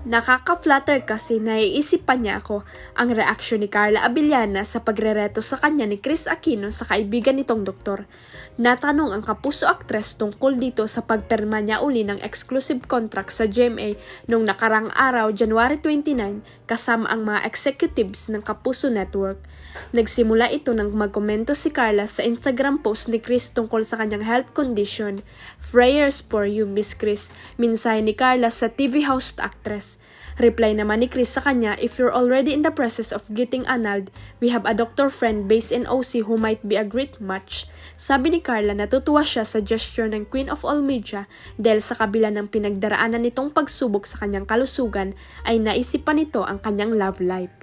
Nakaka-flatter kasi naiisip pa niya ako ang reaksyon ni Carla Abellana sa pagrereto sa kanya ni Chris Aquino sa kaibigan nitong doktor. Natanong ang kapuso aktres tungkol dito sa pagpirma niya uli ng exclusive contract sa GMA noong nakarang araw, January 29, kasama ang mga executives ng Kapuso Network. Nagsimula ito nang magkomento si Carla sa Instagram post ni Chris tungkol sa kanyang health condition. "Prayers for you, Miss Chris," mensahe ni Carla sa TV host actress. Reply naman ni Chris sa kanya, "If you're already in the process of getting annulled, we have a doctor friend based in OC who might be a great match." Sabi ni Carla, natutuwa siya sa gesture ng Queen of All Media dahil sa kabila ng pinagdaraanan nitong pagsubok sa kanyang kalusugan ay naisip pa nito ang kanyang love life.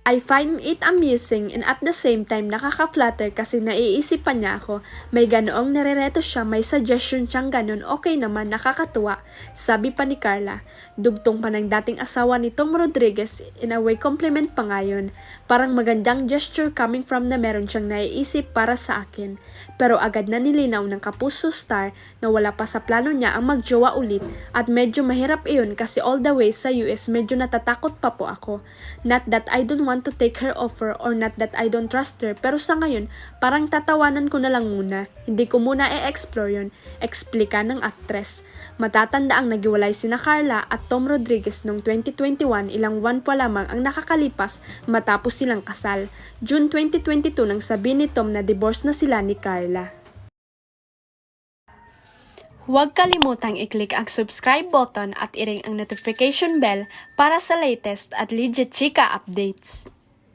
"I find it amusing and at the same time nakaka-flatter kasi naiisip pa niya ako. May ganoong nirereto siya, may suggestion siyang ganon, okay naman, nakakatuwa," sabi pa ni Carla. Dugtong pa ng dating asawa ni Tom Rodriguez, in a way compliment pa ngayon. "Parang magandang gesture coming from na meron siyang naiisip para sa akin." Pero agad na nilinaw ng Kapuso star na wala pa sa plano niya ang magjowa ulit at medyo mahirap iyon kasi all the way sa US medyo natatakot pa po ako. "Not that I don't want to take her offer or not that I don't trust her, pero sa ngayon parang tatawanan ko na lang muna. Hindi ko muna i-explore yun," eksplika ng actress. Matatanda ang nagiwalay sina Carla at Tom Rodriguez noong 2021, ilang buwan pa lamang ang nakakalipas matapos silang kasal. June 2022 nang sabihin ni Tom na divorce na sila ni Carla. Huwag kalimutang i-click ang subscribe button at i-ring ang notification bell para sa latest at legit chika updates.